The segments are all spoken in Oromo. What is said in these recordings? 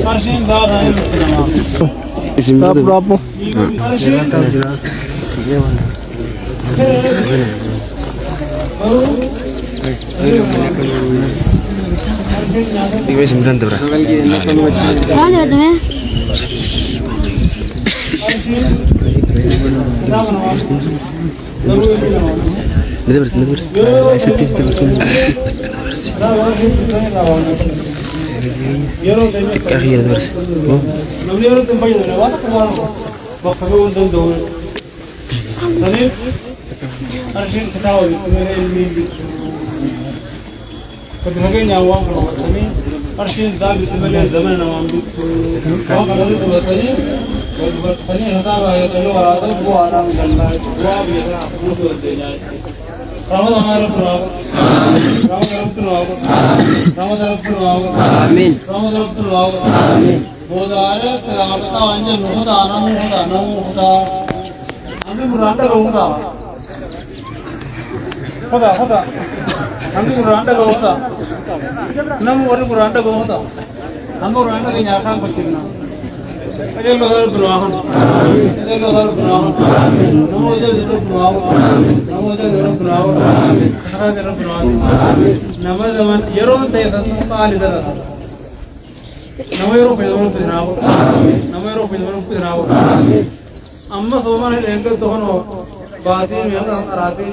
Arşin daha da İsim ne? Bravo. Ini sembilan tuh, bro. Mana tu eh? Ini bersih. Sedih Kahiyah bersih. Oh. فكرهين يا وام الوطني أرشين ثابت مليان زمان وام وام الرد الوطني والوطني هذا يدلو على ذنب وعلى من الله وام يدرع قوت الدنيا رمضان ربنا رمضان ربنا آمين. رمضان ربنا آمين. بودارة تغامتا وانجا نوخدا نوخدا أمي مرانتا نوخدا خدا Kami kuranda gawda, namu orang kuranda gawda, namu kuranda ke nyakang pecina. Ada lohar beruahan, ada lohar beruahan, namu ada lohar beruahan, namu ada lohar beruahan, sekarang lohar beruahan. Nama zaman yeron teh satu kali dah. Nama yeron pedang, nama yeron pedang. Amma soman engkau tuhan o, badi mereka arati,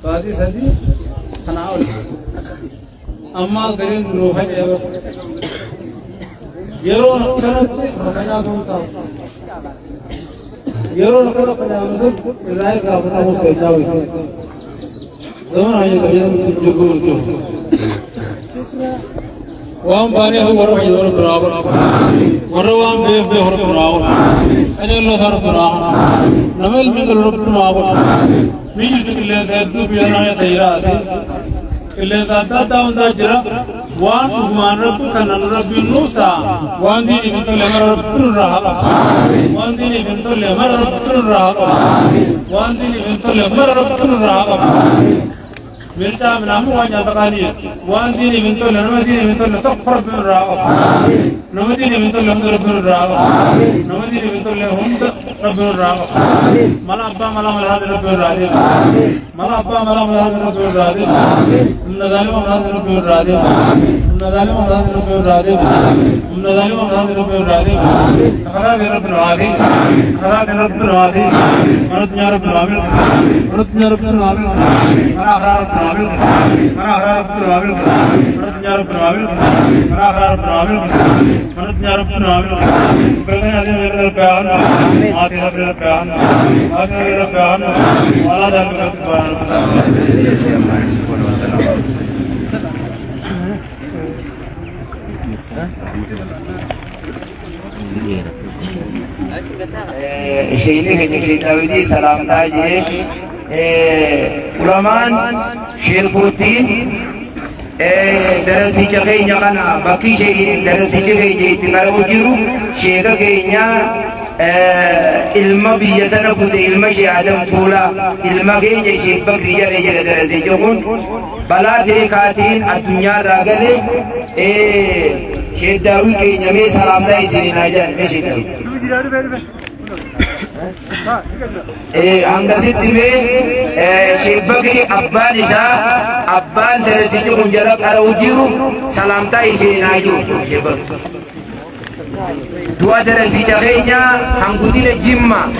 badi sadi. Kenal, amma garin roha jaga. Yero nak kerana tu Yero nak kerana tu, ilai kerana tu sejauh itu. Zaman hanya kerana jugur tu. Wam bani aku baru hanya berawan. Baru wam be baru berawan. Aja Allah baru berawan. Namal minggu baru berawan. Minggu kile tu biar ayat ayat. Kile tu tahun jira. Wan mana tu kanan Rabbi Nusa. Wan di bentuk lemar Rabbi Rahab. Wan di bentuk lemar Rabbi Rahab. Wan di bentuk lemar Rabbi Rahab. Minta menamu hanya takani. Wan di bentuk lemar di bentuk letak Rabbi Rahab. Nama di bentuk lemar Rabbi Rahab. Nama di bentuk lemar Rabbi Rahab. Malah abba malah Rabbi Rahab. Malah abba malah Rabbi Rahab. Nazalim malah Rabbi Rahab. Nazalim malah Rabbi Rahab. Nazalim malah Rabbi Rahab. Khara Rabbi Rahab. Khara Rabbi Rahab. Maratnya Rabbi Rahab. Maratnya Rabbi Rahab. Khara Rabbi Rahab. Khara Rabbi Rahab. Maratnya Rabbi Rahab. Khara Rabbi Rahab. Maratnya Rabbi Rahab. Berkah ada berkah. Mati ada berkah. Mati ada berkah. Wala ada berkah. Şeyini geçti Davidi salamdaydı. Ulaman Şirkuti dersi cakenya kana baki şey dersi cakenya itibar ujiru şeyga kenya ilma biyatana kude ilma şey adam tula ilma kenya şey bakri jare dersi jokun balatri katin adunya ragale şey Davi kenya me salamdaydı sini najan meşin Angkasit ini sebagai abban isa abban dari situ menjarak arah ujiru salam tay sini naju sebab dua dari sijahnya angkutin jimma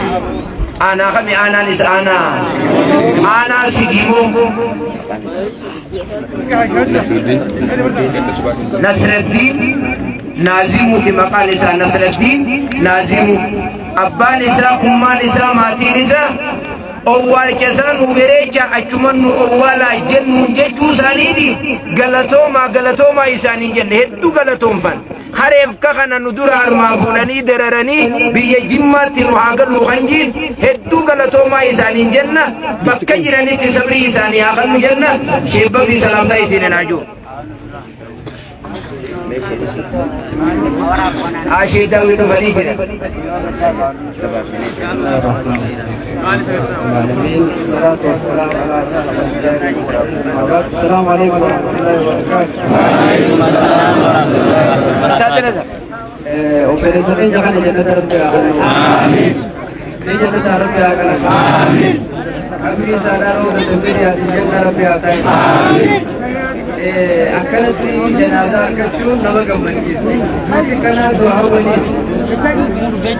anak kami analis anak sigimu Nasreddin Nazimu timakan isa Nasreddin Nazimu Abban isa umman isa mati isa awwal kesan ubereja achuman awwala jennu jechu sanidi galatoma isani jenne heddu galatom fan haref kakana nudura arma fulani derarani biye jimmati ruhagal muhanjin heddu galatoma isani jenna bakka jirani tisabri isani agal jenna shebagi salam ta isine naju Asyik tahu itu balik je. Assalamualaikum warahmatullahi wabarakatuh. وبلسفين جعل جنة ربي آمين جنة ربي آمين أمري سارو دبي هذه جنة ربي آمين أكلت جنازة كتشون نبغى منجد هذه كنا دعاء وني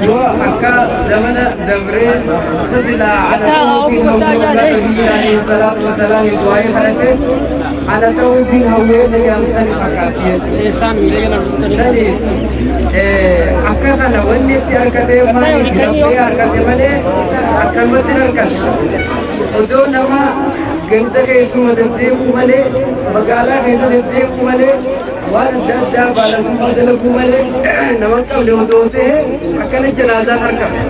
دعاء أكا زمن دبرين تزلا على توفين النبي عليه الصلاة والسلام دعاء حركة على توفين هوين ينسن أكاتية سني أكا كنا وني تياركتة ما ياركتة ماله أكلمتنا أكل ودون ما ganda keessa deemu malee magaalaa keessa deemu malee waan adda addaa baalagummaa dalaguu malee nama qabne otoo ta'e akkana janaazaa harkame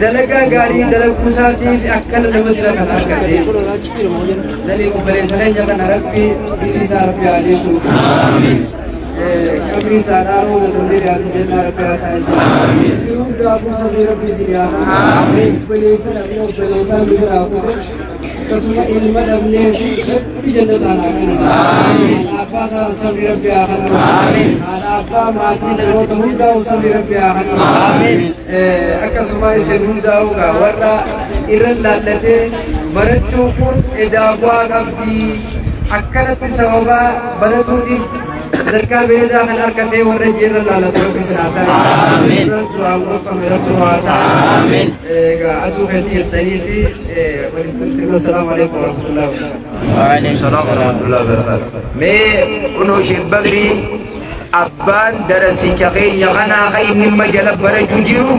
dalagaa gaarii dalaguu isaatiif akkana namatti lafa harkate sanii obboleessa keenya kana rabbii dhiirii isaa rabbii haalisu qabrii isaa dhaabuu danda'ee yaadu jennaa rabbii haa taasisu siruu daakuu sabii rabbii si yaada obboleessa namni obboleessaa nu biraa fuudhe كسمة علم الأبناء في جنة آمين أنا أبا سامي ربي آخر أنا أبا ماتين الوطن داو سامي ربي آخر أكسمة يسلم داوغا ورا إرن لالتي برتشوفون إدابوا قبدي أكلت سوابا برتوتي ذكر بيدا خلال كتير ورجال الله لا تروح سناتا آمين دعاء وفقم رب آمين أدو خسير تنيسي السلام عليكم ورحمة الله وعليكم السلام ورحمة الله وبركاته مي أنوش البدري أبان درسي كخي يغنى خي مما جلب برجو جيرو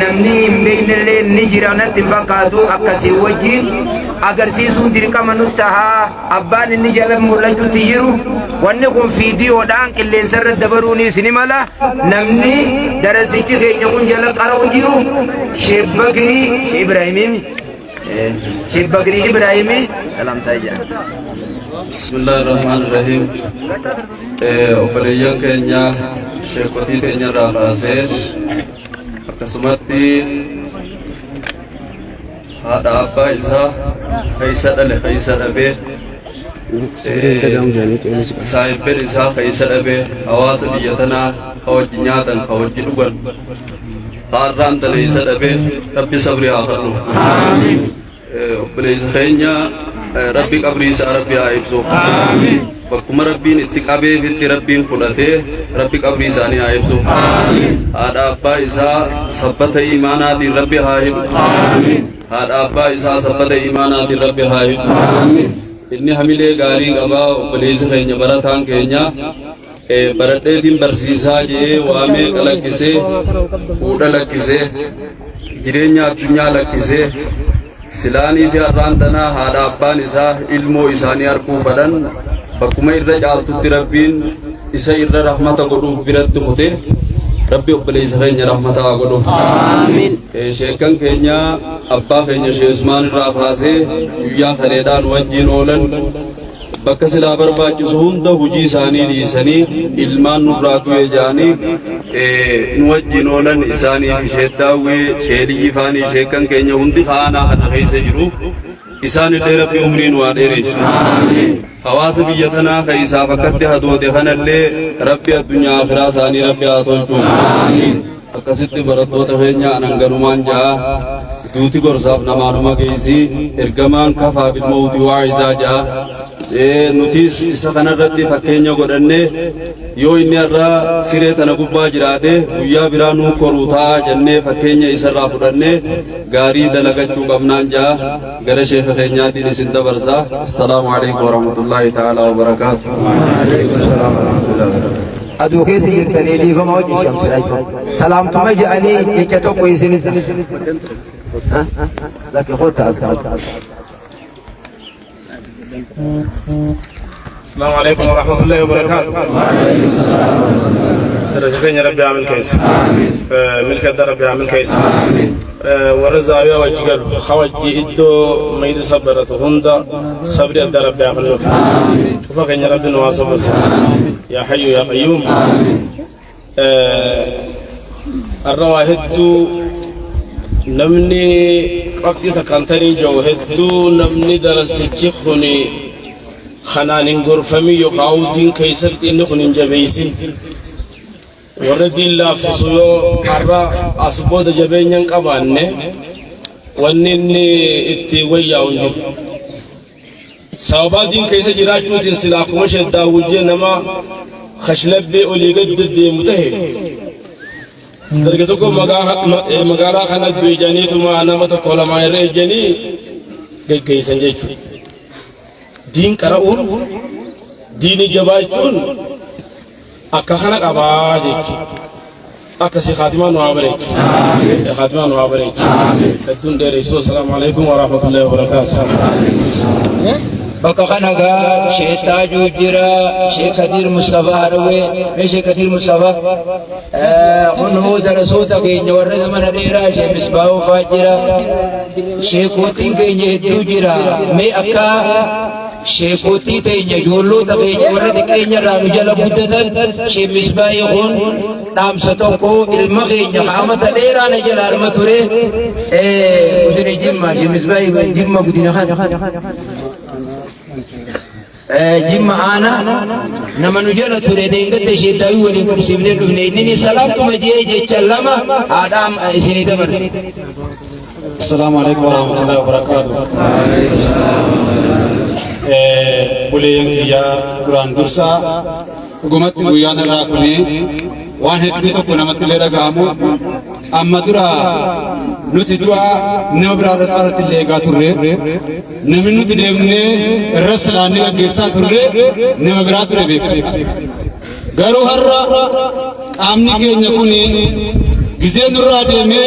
نمني بين الليل نجرانا تنفقاتو أكسي وجين agar sisu dirika manuttaha abban inni jalam mulaju tiyiru wanni kun fiidiyoodhaan qilleensarra dabaruuni sinimala namni darasichi keenya kun jala qara'u jiru Shebbagri Ibrahimi salam tayya Bismillahirrahmanirrahim Obboleeyyan keenya sheekotii keenya irraa kaasee akkasumatti haadha abbaa isaa keessa dhale keessa dhabee saayibben isaa keessa dhabee hawaasa biyya tanaa ka wajji nyaatan ka wajji dhugan haarraan daleessa dhabee rabbi sabri haa kennu obboleessa keenya rabbi qabrii isaa rabbi haa ibsu bakkuma rabbiin itti qabeefitti rabbiin fudhatee rabbi qabrii isaanii haa ibsu haadha abbaa isaa sabbata imaanaatiin rabbi haa hidhu haadha abbaa isaa sabbata imaanaatiin rabbi haa hidhu inni hamilee gaarii qabaa obboleessi keenya barataan keenya baradheetiin barsiisaa jee waamee qalaqqisee fuudha lakkisee jireenya addunyaa lakkisee silaanii fi har'aan tanaa haadha abbaan isaa ilmoo isaanii arguu fadhan bakkuma irra caaltutti rabbiin isa irra rahmata godhuuf biratti mute rabbi obboleessa keenya rahmata haa godhu sheekan keenya abbaa keenya sheesmaan irraa kaasee guyyaa kaleedhaan wajjiin oolan bakka silaa barbaachisu hunda hujii isaanii dhiisanii ilmaan nurraa du'e jedhanii nu wajjiin oolan isaanii fi sheeddaawwee sheediyyi faanii sheekan keenya hundi kaanaa kana keessa jiru isaan illee rabbi umriin waa dheeressu hawaasa biyya tanaa ka isaaf akkatti hadoote kanallee rabbi addunyaa akhiraa isaanii rabbi haa tolchu akkasitti barattoota keenya ananganumaan ja'a duuti gorsaaf namaanuma geessii ergamaan kafaa bilmawti waa'isaa ja'a nutis isa kanarratti fakkeenya godhanne yoo inni irraa siree tana gubbaa jiraate guyyaa biraa nuu koruu ta'a jennee fakkeenya isarraa fudhanne gaarii dalagachuu qabnaan ja'a gara sheekha keenyaatiin isin dabarsa assalaamu alaykum warahmatullaahi ta'aalaa wabarakaatu aduu keessa jirtanii dhiifama wajjin shamsiidha salaamtuma jedhanii jecha tokko isinidha lakki kottaa السلام عليكم ورحمة الله وبركاته. درجتين ربي عامل كيس. ملك الدار ربي عامل كيس. ورزاوية وجعل خوجي إدو ميد صبرت هندا صبر الدار ربي عامل. شوفك إن ربي نواصب يا حي يا قيوم. الرواهدو نمني وقت تكانتني جوهدو نمني درست تجخني خنان غرفمي يقاودين كيست إنكم جبيسين وردين لا فسيو حرا أصبود جبين قبانة ونني اتويا ونجو سوابا دين كيس جراجو دين سلاكو مشهد داوجي نما خشلبي أولي قد دي متهب درجتكم مقالا خانت بيجاني ثم أنا متقول ما يريجاني كيس نجيشو دين كراون دين جبايشون أكخنا كباجيش أكسي خاتمان وعبريك خاتمان وعبريك الدون دريسو السلام عليكم ورحمة الله وبركاته بقى خنقا شيخ تاج وجرا شيخ كثير مصطفى هروي شيخ كثير مصطفى هو درسوتا كي نورد من ديرا شيخ مصباح فاجرا شيخ كوتين كي يهدو جرا مي أكا شيخ كوتي تي جولو تكي نورد كي نرانو جلا بدتن شيخ مصباح يخون نام ستوكو المغي نخامة ديرا نجل أرمتوري بدني جمع شيخ مصباح جمع بدني خان جمع أنا نما نجلا تري دينك تشيد داوي ولي كرسيبني دفني إنني سلام تمجيء جلما آدم سني تبر السلام عليكم ورحمة الله وبركاته بولين كيا قرآن درسا قمت ويانا راكوني واحد بيتو كنا متللا قامو أما درا نتدوا نبرا رتارة اللي قاتوري نمنو تدمني الرسلاني كجيسا توري نبرا توري بيك غارو هرّا آمني كي نكوني جزين الرادة مي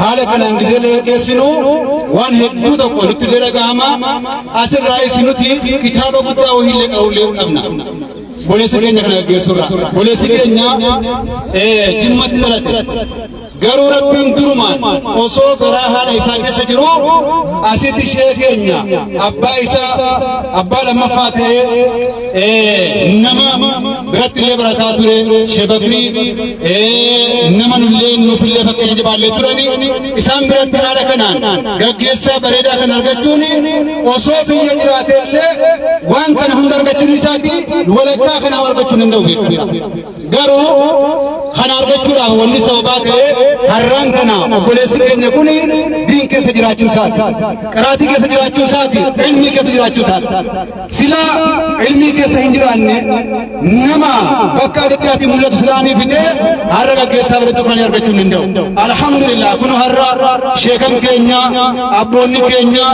حالة كلام جزيل كيسينو وان هدو تكو لتللا قاما أسر رئيسينو تي كتابة قطع وهي لك أولي أمنا boleh sekenya kena gesura boleh sekenya jimmat malate garu rabbin duruman oso garahan isa kesejiru asiti shekenya abba lamma fate nama birat lebrata ture shebakri nama nulle nufille fakke jaballe turani isam birat hala kanan gaggessa bareda kan argachuni oso biya jiratelle wan kan hundar gachuni sati wala خنا وربتون النوبي قالوا خنا وربتورا وني سوابات هرّان كنا بوليس كن يكوني دين كسجرات جوسات كراتي كسجرات جوسات علمي كسجرات جوسات سلا علمي كسهنجراني نما بكا دكاتي مولات سلاني فيدي هرّا كيسابر تكون وربتون النو الحمد لله كنو هرّا شيخان كينيا أبوني كينيا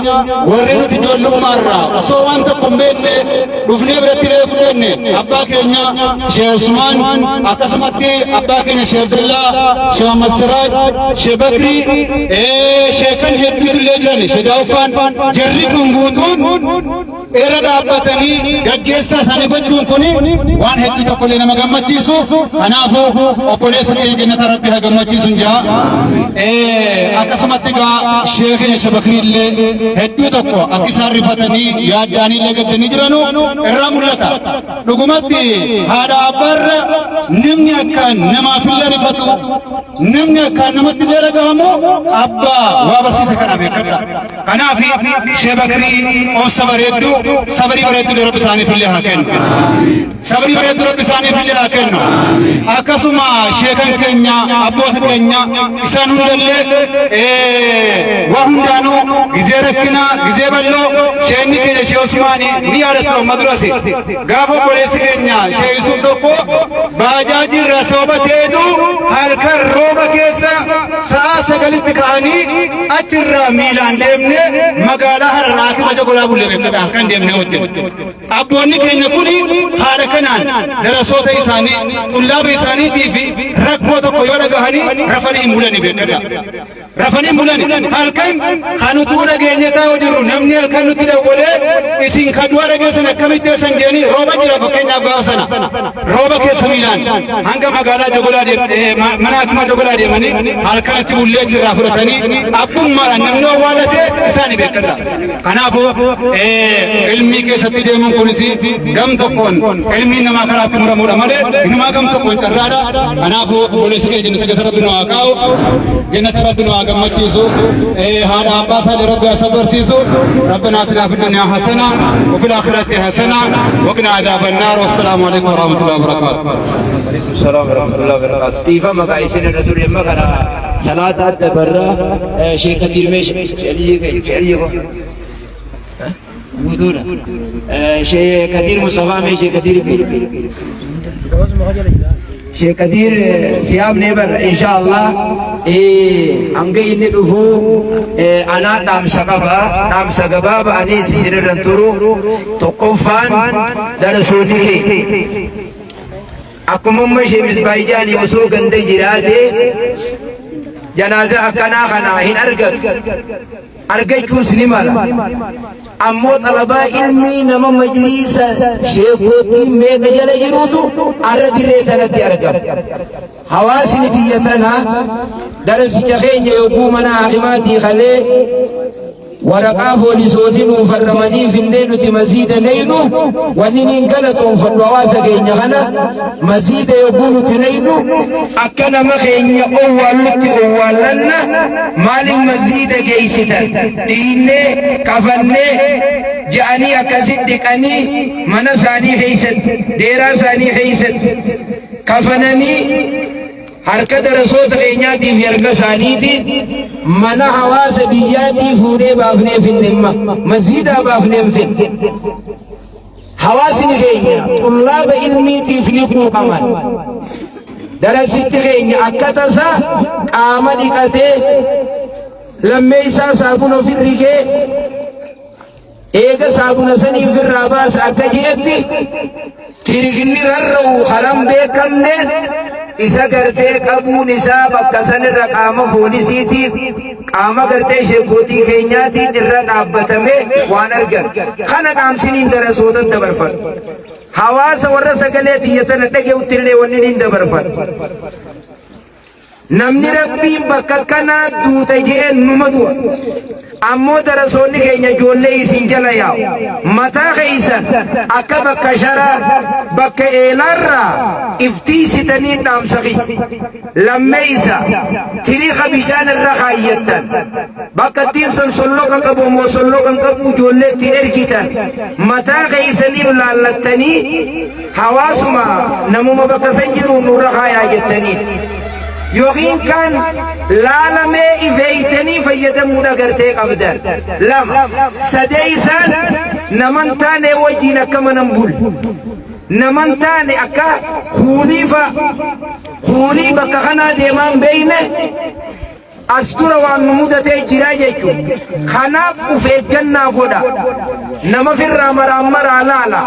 ورّينو تجولو مرّا سوان تقومين رفني برتيري كتني أبا كينيا شيخ عثمان أكسمتي أبا كينيا شيخ عبدالله شيخ مسراج شيخ بكري شيخان هبيت الليجراني شيخ داوفان جرّي كنبوتون إيراد أبتني جاكيسا سانيبتون كوني وان هبيت أقولنا مغمتيسو أنافو أقوليس كي جنة ربها غمتيسون جا أكسمتي شيخ شيخ بكري اللي هبيت أقو أكسار رفتني ياداني لغتني جرانو إرامولتا لغمتي هذا أبر نمني أكان نما في الله رفتو نمني أكان نما تدير قامو أبا وابسي سكرا بيكتا أنا في شبكري أو صبريدو صبري بريدو لرب ساني في الله هكين صبري بريدو لرب ساني في الله هكين أكسما شيخان كينيا أبوات كينيا إسان هندل وهم دانو غزيركنا غزيبالو شيني كينيا شيخ عثماني نيارتو مدرسي غافو بوليس كينيا شيخ يوسف دوكو باجاجي رسوبتيدو هالكر روبا كيسا ساسا قلت بكاني أجرى ميلان ديمني مقالا هرراكي بجاقولا بولي بكتا كان ديمني وجه أبواني كينيا كوني هالكنان درسوت إساني طلاب إساني تيفي ركبو دوكو يولا غهاني رفاني مولاني بكتا رفاني مولاني هالكن خانو تورا جينيتا وجرو نمني هالكنو تدولي إسين كدوارا جيسنا كميتي سنجيني روبا جرى بكينيا بغاسنا روبا كيسميلان هنگا مقالا جاقولا دي مناكما جاقولا دي مني هالكن تبولي جرى فرطاني أبوم مارا نمنو والتي إساني بكتا خنافو علمي كيستي ديمون كونسي غم تكون علمي نما كرات مرمورا مالي نما غم تكون ترادا خنافو بوليس كي جنة كسر ربنا واقعو جنة ربنا واقعو قمتيسو هذا عباس هذا ربي صبر سيسو ربنا آتنا في الدنيا حسنة وفي الآخرة حسنة وقنا عذاب النار والسلام عليكم ورحمة الله وبركاته. السلام ورحمة الله وبركاته. إيفا مقايسين الرسول يما كنا صلاة الدبرة شيخ كثير مش شريعه وذولا شيخ كثير مصطفى مش شيخ كثير شيخ كثير سياب نبر إن شاء الله أنجي ندفو أنا نام سكبا بأني سيرن تورو تكوفان درسوني أكمل مشي مسبايجاني وسوق عندي جراته جنازة أكنا خنا هين أرجع كوسني مالا أمو طلبة علمي نما مجلس شيخوتي ميجا جروتو أردي ريتنا تيارجع حواسني بيتنا درس جخين يقومنا عماتي خليه ورقافو لسودين وفرماني في الليل مزيد نينو ونين قلتهم فالواسة كين يغنى مزيد يقول تنينو أكنا مخين أول لك أول لنا مالي مزيد كيستا ديني كفني جاني أكسدكني منساني خيست ديرا ساني خيست كفنني harka darasoota keenyaatiif yarga isaaniitiin mana hawaasa biyyaatii fuudhee baafnee finnimma masjiidaa baafnee finne hawaasni keenya xullaaba ilmiitiif ni quuqaman darasitti keenya akka tasaa qaama dhiqatee lammee isaa saabuna ofirrigee eega saabuna sanii ofirraa baasa akka jeetti tiriginni rarra'u haram beekamneen isa gartee qabuun isaa bakka sanirra qaama foolisiitiif qaama gartee sheekotii keenyaatiin irra dhaabbatame waan argan kana qaamsiniin darasoota dabarfadhu hawaasa warra sagalee tiyyatana dhaga'utti illee wanni niin dabarfadhu namni rabbiin bakka kanaa duuta je'een numa du'a ammoo darasoonni keenya ijoollee isin jala yaa'u mataa keeysan akka bakka sharaa bakka eelaarraa iftiisitanii dhaamsaqi lammeeysa tiriiqa bishaan irra kaayyattan bakka ittiin san solloqan qabu ammoo solloqan qabu ijoollee ittiin ergitan mataa keeysaniif laallattanii hawaasuma namuma bakka san jiru nurra kaayaa jettaniin yookiin kan laalamee ifeeytanii fayyadamuudha gartee qabdan lama sadeeysan naman taane wajjiin akka manan bul naman taane akka huunii bakka kanaa deemaan beeyne as dura waan nu mudatee jira jechuun kanaaf uf eeggannaa godha nama firraa maraammaraa laala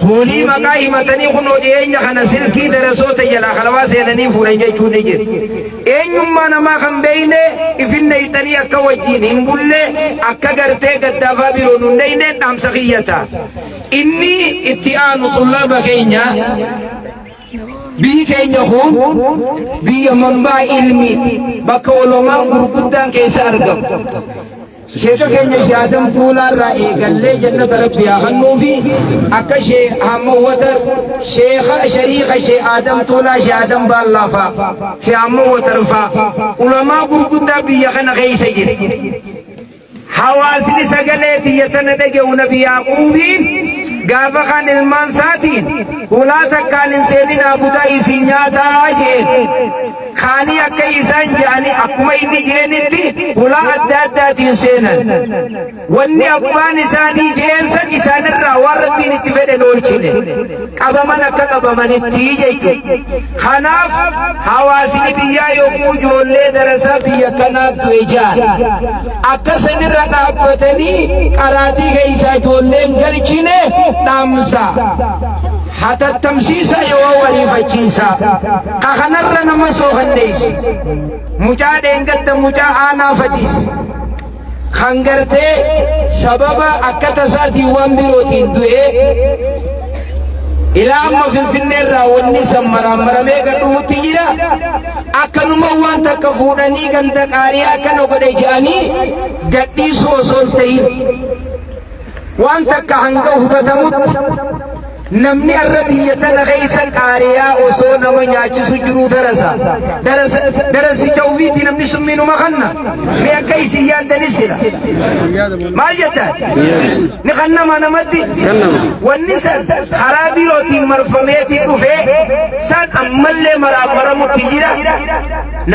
huunii maqaa himatanii kunoo dhiyeenya kana silkii darasoota jalaa kalawaa seenanii fuudhan jechuun ni jira eenyummaa namaa kan beeyne ifinna hixanii akka wajjiin hin bulle akka gartee gaddaafaa biroo nun dheyne dhaamsa kiyyata inni itti aanu xullaaba keenya biyyi keenya kun biyya mambaa ilmiiti bakka olomaan gurguddaan keessa argamu sheeka keenya shaadam tuulaarraa eegallee jannata rabbi haa hannuufi akka shee hammawwata sheeka shariika shee aadam tuulaa shee aadam baallaafaa shee hammawwatarfaa ulamaa gurguddaa biyya kana keessa jira hawaasni sagalee tiyyatana dhaga'u nabi yaaquubiin gaafa kan ilmaan saatiin ulaa takkaan hin seenin abudaa isin nyaataa jeen kaanii akka isaan je'anii akkuma inni jeenitti ulaa adda addaatiin seenan wanni abbaan isaanii jeensan isaanirraa waan rabbiin itti fedhe oolchine qabaman akka qabamanitti jechuudha kanaaf hawaasni biyyaa yommuu ijoollee darasaa biyya kanaattu ejaan akka sanirra dhaabbatanii qaraatii keessaa ijoolleen galchine dhaamsa hatattamsiisa yoo waliifachiisa kakanarra nama sookanneessi mucaa dheengatta mucaa aanaa fadhiis kan gartee sababa akka tasaatiin waan birootiin du'ee ilaa amma finfinneerraa wanni san maraammaramee gadhuutti jira akkanuma waan takka fuudhanii ganda qaariyaa akkana godhe je'anii gadhiisuu osoo hin ta'in waan takka hanga hubatamutti namni arrabiyyatan keessa qaariyaa osoo nama nyaachisu jiru darasicha ufiitti namni summiinuma kanna mi akka isin yaaddanis jira maal jettan ni kannama namatti wanni san karaa birootiin marfameeti dhufee san ammallee maramutti jira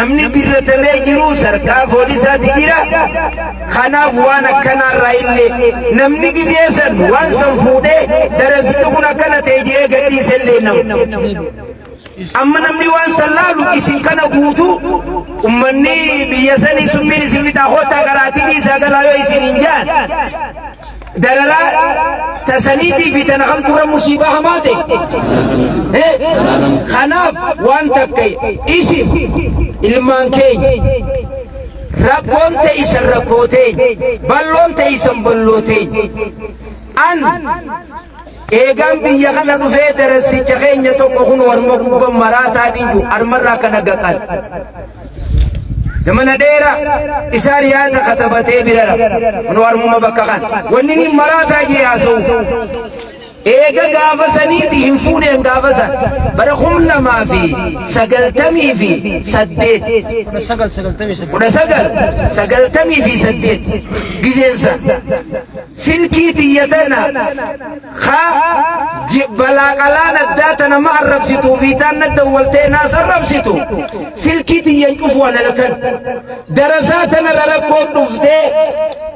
namni birratamee jiru sarkaa poolisaati jira kanaaf waan akkanaarraa illee namni gizee san waan san fuudhee darasicha kun kana teejee gadhiise illee nam amma namni waan sallaalu isin kana guutu ummanni biyya sanii summiin isin fitaa hotaa garaatiin isaa galaa yoo isin hin jaan dararaa tasaniitii fi tana kamtura musiibaa hamaate kanaaf waan takka isin ilmaan keenya rakkoon teeysan rakkoo teenya balloon teeysan balloo teenya an eegaan biyya kana dhufee darasicha keenya tokko kun warma gubban maraataa dhiiju armarraa kana gaqan zamana dheeraa isaan yaada katabatee bira kun warmuma bakka kan wanni ni maraataa jee haasa'uuf eega gaafa saniiti hin fuudheen gaafa san bara 1998 gizeensa silkii tiyyatana balaaqalaan addaata nama arrabsituu fi taanna dawwaltee naas arrabsitu silkii tiyyan cufu walalkan darasaa tana rarakkoon dhuftee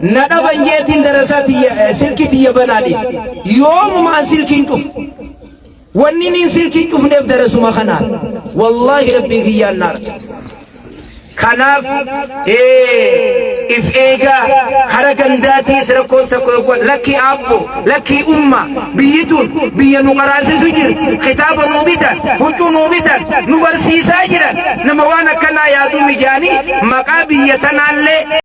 na dhaban jeetiin darasaa silkii tiyya banaadhiif yoomumaan silkiin cufu wanni niin silkiin cufneef darasuma kanaa wallaahi rabbii kiyyaan naar kanaaf if eegaa hara gandaatii rakkoon tokko lakki abbo lakki umma biyyituun biyya nu qaraasisu jiru kitaaba nuu bitan huccuu nuu bitan nu barsiisaa jiran nama waan akkanaa yaaduu mijaanii maqaa biyya tanaallee